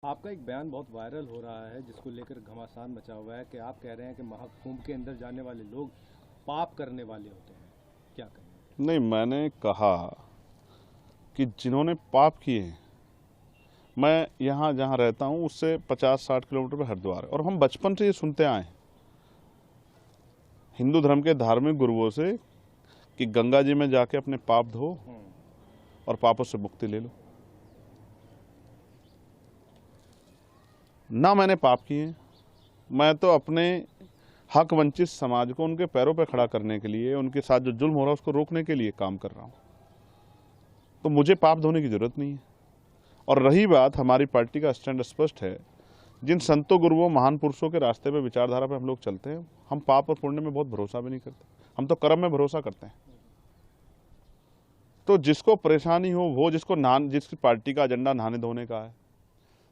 आपका एक बयान बहुत वायरल हो रहा है जिसको लेकर घमासान मचा हुआ है कि आप कह रहे हैं कि महाकुंभ के अंदर जाने वाले लोग पाप करने वाले होते हैं। क्या कहेंगे? नहीं, मैंने कहा कि जिन्होंने पाप किए हैं, मैं यहाँ जहाँ रहता हूँ उससे 50-60 किलोमीटर पे हरिद्वार है और हम बचपन से ये सुनते आए हैं हिंदू धर्म के धार्मिक गुरुओं से कि गंगा जी में जाके अपने पाप धो और पापों से मुक्ति ले लो। ना मैंने पाप किए हैं, मैं तो अपने हक वंचित समाज को उनके पैरों पर खड़ा करने के लिए, उनके साथ जो जुल्म हो रहा है उसको रोकने के लिए काम कर रहा हूँ। तो मुझे पाप धोने की जरूरत नहीं है। और रही बात, हमारी पार्टी का स्टैंड स्पष्ट है। जिन संतों गुरुओं महान पुरुषों के रास्ते पे, विचारधारा पे हम लोग चलते हैं, हम पाप और पुण्य में बहुत भरोसा भी नहीं करते, हम तो कर्म में भरोसा करते हैं। तो जिसको परेशानी हो वो, जिसकी पार्टी का एजेंडा नहाने धोने का है,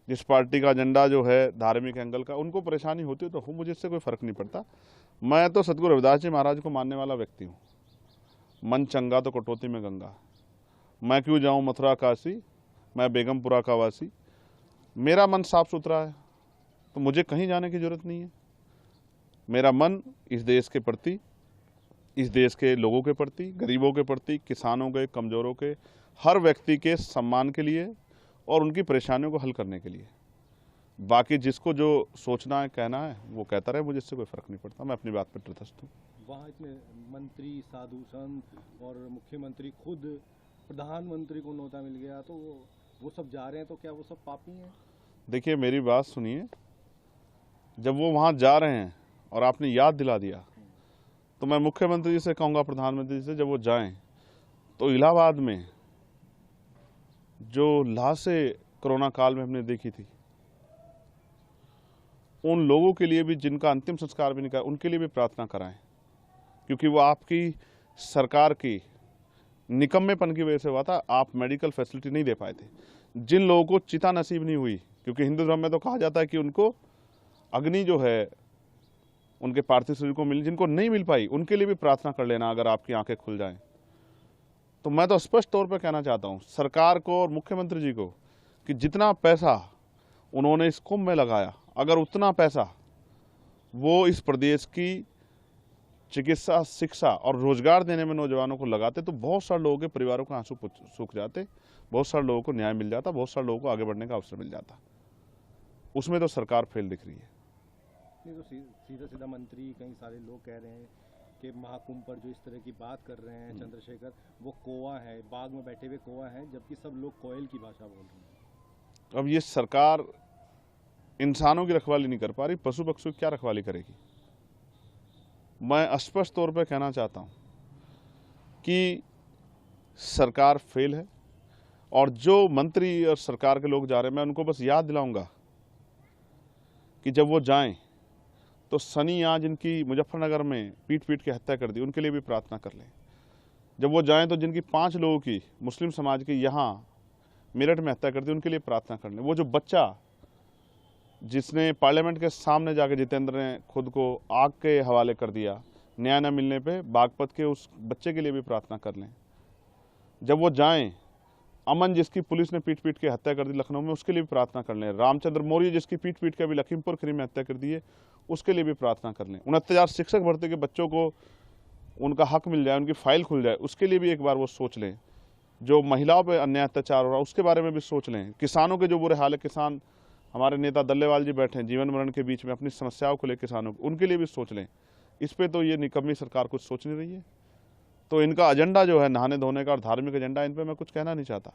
जिस पार्टी का एजेंडा जो है धार्मिक एंगल का, उनको परेशानी होती है तो हो, मुझे इससे कोई फर्क नहीं पड़ता। मैं तो सतगुरु रविदास जी महाराज को मानने वाला व्यक्ति हूँ। मन चंगा तो कटौती में गंगा। मैं क्यों जाऊँ मथुरा काशी, मैं बेगमपुरा का वासी। मेरा मन साफ सुथरा है तो मुझे कहीं जाने की जरूरत नहीं है। मेरा मन इस देश के प्रति, इस देश के लोगों के प्रति, गरीबों के प्रति, किसानों के, कमजोरों के, हर व्यक्ति के सम्मान के लिए और उनकी परेशानियों को हल करने के लिए। बाकी जिसको जो सोचना है, कहना है, वो कहता रहे, मुझे इससे कोई फर्क नहीं पड़ता। मैं अपनी बात पर तटस्थ हूँ। वहाँ इतने मंत्री, साधु संत और मुख्यमंत्री, खुद प्रधानमंत्री को न्योता मिल गया तो वो सब जा रहे हैं, तो क्या वो सब पापी हैं? देखिए, मेरी बात सुनिए। जब वो वहाँ जा रहे हैं और आपने याद दिला दिया, तो मैं मुख्यमंत्री जी से कहूँगा, प्रधानमंत्री जी से, जब वो जाएं तो इलाहाबाद में जो लाशें कोरोना काल में हमने देखी थी, उन लोगों के लिए भी, जिनका अंतिम संस्कार भी नहीं करा, उनके लिए भी प्रार्थना कराएं। क्योंकि वो आपकी सरकार की निकम्मेपन की वजह से हुआ था। आप मेडिकल फैसिलिटी नहीं दे पाए थे। जिन लोगों को चिता नसीब नहीं हुई, क्योंकि हिंदू धर्म में तो कहा जाता है कि उनको अग्नि जो है उनके पार्थिव शरीर को मिल, जिनको नहीं मिल पाई उनके लिए भी प्रार्थना कर लेना, अगर आपकी आंखें खुल जाएं। तो मैं तो स्पष्ट तौर पर कहना चाहता हूं सरकार को और मुख्यमंत्री जी को कि जितना पैसा उन्होंने इस कुंभ में लगाया, अगर उतना पैसा वो इस प्रदेश की चिकित्सा, शिक्षा और रोजगार देने में नौजवानों को लगाते, तो बहुत सारे लोगों के परिवारों के आंसू सूख जाते, बहुत सारे लोगों को न्याय मिल जाता, बहुत सारे लोगों को आगे बढ़ने का अवसर मिल जाता। उसमें तो सरकार फेल दिख रही है। नहीं तो सीधा सीधा मंत्री, कई सारे लोग कह रहे हैं कि महाकुंभ पर जो इस तरह की बात कर रहे हैं चंद्रशेखर, वो कौवा है, बाग में बैठे हुए कौवा हैं, जबकि सब लोग कोयल की भाषा बोल रहे हैं। अब ये सरकार इंसानों की रखवाली नहीं कर पा रही, पशु पक्षियों की क्या रखवाली करेगी? मैं स्पष्ट तौर पर कहना चाहता हूं कि सरकार फेल है। और जो मंत्री और सरकार के लोग जा रहे हैं, मैं उनको बस याद दिलाऊंगा कि जब वो जाएं तो सनी आज इनकी मुजफ्फरनगर में पीट पीट के हत्या कर दी, उनके लिए भी प्रार्थना कर लें। जब वो जाएं तो जिनकी 5 लोगों की, मुस्लिम समाज की, यहाँ मेरठ में हत्या कर दी, उनके लिए प्रार्थना कर लें। वो जो बच्चा जिसने पार्लियामेंट के सामने जाकर जितेंद्र ने खुद को आग के हवाले कर दिया न्याय न मिलने पे, बागपत के, उस बच्चे के लिए भी प्रार्थना कर लें। जब वो जाएं, अमन जिसकी पुलिस ने पीट पीट के हत्या कर दी लखनऊ में, उसके लिए भी प्रार्थना कर लें। रामचंद्र मौर्य जिसकी पीट पीट के अभी लखीमपुर खीरी में हत्या कर दी है, उसके लिए भी प्रार्थना कर लें। 69,000 शिक्षक भर्ती के बच्चों को उनका हक मिल जाए, उनकी फाइल खुल जाए, उसके लिए भी एक बार वो सोच लें। जो महिलाओं पर अन्याय अत्याचार हो रहा है उसके बारे में भी सोच लें। किसानों के जो बुरे हाल है, किसान, हमारे नेता दल्लेवाल जी बैठे हैं जीवन मरण के बीच में, अपनी समस्याओं को लेकर किसानों को, उनके लिए भी सोच लें। इस पे तो ये निकम्मी सरकार कुछ सोच नहीं रही है। तो इनका एजेंडा जो है नहाने धोने का और धार्मिक एजेंडा, इन पे मैं कुछ कहना नहीं चाहता।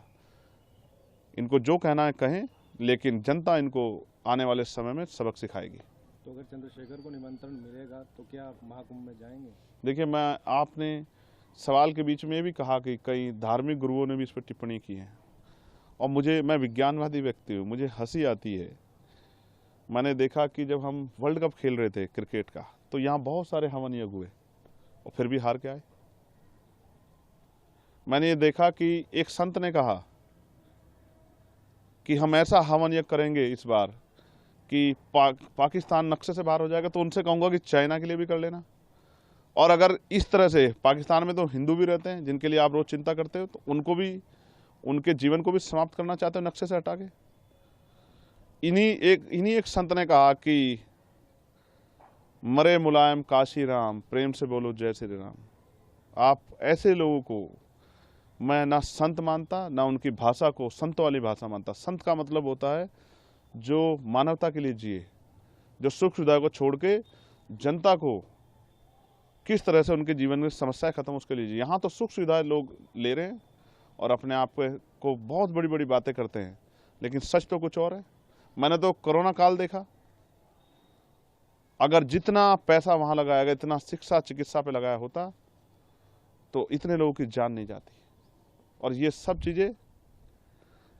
इनको जो कहना है कहें, लेकिन जनता इनको आने वाले समय में सबक सिखाएगी। तो अगर चंद्रशेखर को निमंत्रण मिलेगा तो क्या आप महाकुंभ में जाएंगे? देखिए, आपने सवाल के बीच में ये भी कहा कि कई धार्मिक गुरुओं ने भी इस पर टिप्पणी की है, और मैं विज्ञानवादी व्यक्ति हूँ, मुझे हंसी आती है। मैंने देखा कि जब हम वर्ल्ड कप खेल रहे थे क्रिकेट का, तो यहाँ बहुत सारे हवन यज्ञ हुए और फिर भी हार के आए। मैंने ये देखा कि एक संत ने कहा कि हम ऐसा हवन यज्ञ करेंगे इस बार कि पाकिस्तान नक्शे से बाहर हो जाएगा। तो उनसे कहूँगा कि चाइना के लिए भी कर लेना। और अगर इस तरह से, पाकिस्तान में तो हिंदू भी रहते हैं जिनके लिए आप रोज चिंता करते हो, तो उनको भी, उनके जीवन को भी समाप्त करना चाहते हो नक्शे से हटा के, इन्हीं एक संत ने कहा कि मरे मुलायम काशी राम, प्रेम से बोलो जय श्री राम। आप ऐसे लोगों को मैं ना संत मानता, ना उनकी भाषा को संत वाली भाषा मानता। संत का मतलब होता है जो मानवता के लिए जिए, जो सुख सुविधा को छोड़ के जनता को किस तरह से उनके जीवन में समस्याएं खत्म उसके लिए जिए। यहाँ तो सुख सुविधाएं लोग ले रहे हैं और अपने आप को बहुत बड़ी बड़ी बातें करते हैं, लेकिन सच तो कुछ और है। मैंने तो कोरोना काल देखा, अगर जितना पैसा वहां लगाया गया, इतना शिक्षा चिकित्सा पे लगाया होता तो इतने लोगों की जान नहीं जाती। और ये सब चीजें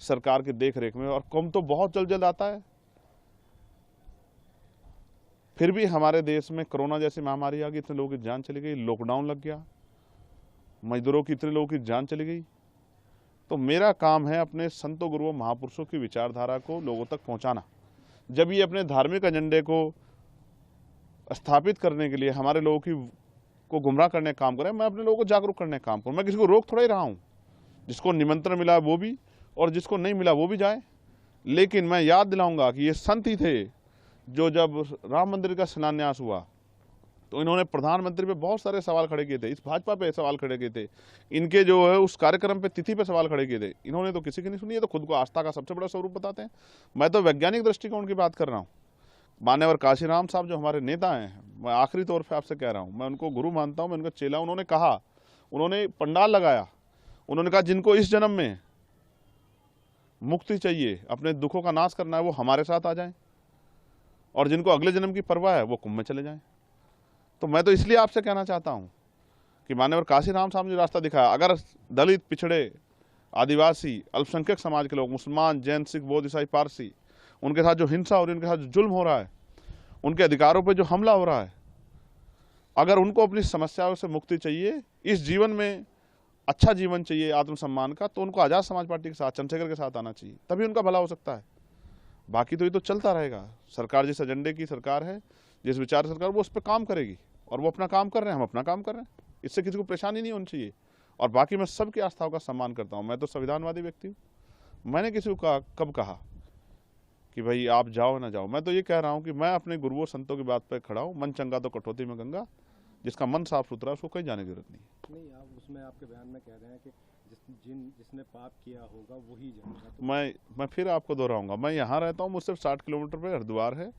सरकार की देख रेख में, और कम तो बहुत जल्द जल्द आता है। फिर भी हमारे देश में कोरोना जैसी महामारी आ गई, इतने लोगों की जान चली गई, लॉकडाउन लग गया, मजदूरों की इतने लोगों की जान चली गई। तो मेरा काम है अपने संतों गुरुओं महापुरुषों की विचारधारा को लोगों तक पहुंचाना। जब ये अपने धार्मिक एजेंडे को स्थापित करने के लिए हमारे लोगों को गुमराह करने का काम करें, मैं अपने लोगों को जागरूक करने का काम करूं। मैं किसी को रोक थोड़ा ही रहा हूं, जिसको निमंत्रण मिला वो भी और जिसको नहीं मिला वो भी जाए। लेकिन मैं याद दिलाऊंगा कि ये संत ही थे जो जब राम मंदिर का शिलान्यास हुआ तो इन्होंने प्रधानमंत्री पे बहुत सारे सवाल खड़े किए थे, इस भाजपा पे सवाल खड़े किए थे, इनके जो है उस कार्यक्रम पे तिथि पे सवाल खड़े किए थे। इन्होंने तो किसी की नहीं सुनी। है तो खुद को आस्था का सबसे बड़ा स्वरूप बताते हैं। मैं तो वैज्ञानिक दृष्टिकोण की बात कर रहा हूँ। मान्यवर काशीराम साहब जो हमारे नेता हैं, मैं आखिरी तौर पर आपसे कह रहा हूँ, मैं उनको गुरु मानता हूँ, मैं उनका चेला। उन्होंने कहा, उन्होंने पंडाल लगाया, उन्होंने कहा जिनको इस जन्म में मुक्ति चाहिए, अपने दुखों का नाश करना है, वो हमारे साथ आ जाएं, और जिनको अगले जन्म की परवाह है वो कुंभ में चले जाएं। तो मैं तो इसलिए आपसे कहना चाहता हूं कि मान्यवर काशीराम साहब ने रास्ता दिखाया, अगर दलित, पिछड़े, आदिवासी, अल्पसंख्यक समाज के लोग, मुसलमान, जैन, सिख, बौद्ध, ईसाई, पारसी, उनके साथ जो हिंसा हो रही है, उनके साथ जो जुल्म हो रहा है, उनके अधिकारों पर जो हमला हो रहा है, अगर उनको अपनी समस्याओं से मुक्ति चाहिए, इस जीवन में अच्छा जीवन चाहिए आत्मसम्मान का, तो उनको आजाद समाज पार्टी के साथ, चंद्रशेखर के साथ आना चाहिए, तभी उनका भला हो सकता है। बाकी तो ये तो चलता रहेगा। सरकार जिस एजेंडे की सरकार है, जिस विचार सरकार, वो उस पर काम करेगी, और वो अपना काम कर रहे हैं, हम अपना काम कर रहे हैं। इससे किसी को परेशानी नहीं होनी चाहिए। और बाकी मैं सबकी आस्थाओं का सम्मान करता हूँ। मैं तो संविधानवादी व्यक्ति हूँ। मैंने किसी को कब कहा कि भाई आप जाओ ना जाओ। मैं तो ये कह रहा हूँ कि मैं अपने गुरुओं संतों की बात पर खड़ा हूँ। मन चंगा तो कटौती में गंगा, जिसका मन साफ सुथरा है उसको कहीं जाने की जरूरत नहीं। आप उसमें आपके बयान में कह रहे हैं कि जिसने पाप किया होगा वही जानेगा। तो मैं फिर आपको दोहराऊंगा, मैं यहाँ रहता हूँ, मुझसे 60 किलोमीटर पे हरिद्वार है,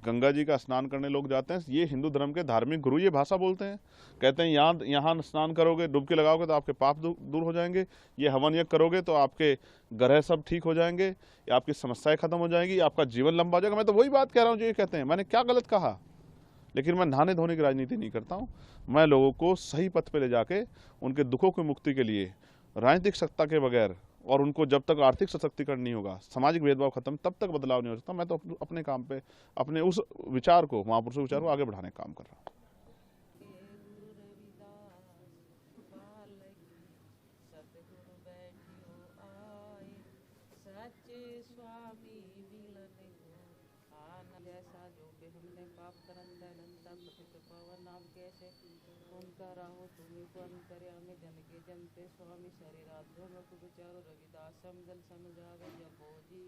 गंगा जी का स्नान करने लोग जाते हैं। ये हिंदू धर्म के धार्मिक गुरु ये भाषा बोलते हैं, कहते हैं यहाँ स्नान करोगे, डुबकी लगाओगे तो आपके पाप दूर हो जाएंगे, ये हवन यज्ञ करोगे तो आपके ग्रह सब ठीक हो जाएंगे, आपकी समस्याएं खत्म हो जाएंगी, आपका जीवन लंबा हो जाएगा। मैं तो वही बात कह रहा हूँ जो ये कहते हैं। मैंने क्या गलत कहा? लेकिन मैं नहाने धोने की राजनीति नहीं करता हूँ। मैं लोगों को सही पथ पे ले जाके उनके दुखों की मुक्ति के लिए राजनीतिक सत्ता के बगैर, और उनको जब तक आर्थिक सशक्तिकरण नहीं होगा, सामाजिक भेदभाव खत्म, तब तक बदलाव नहीं हो सकता। मैं तो अपने काम पे अपने उस विचार को, महापुरुषों विचार को आगे बढ़ाने का काम कर रहा हूँ। राहो तुम्हें को अंतर्यामी जन के जनते स्वामी शरीराध्यो में विचारो रविदासम जल समुझावे जपो जी।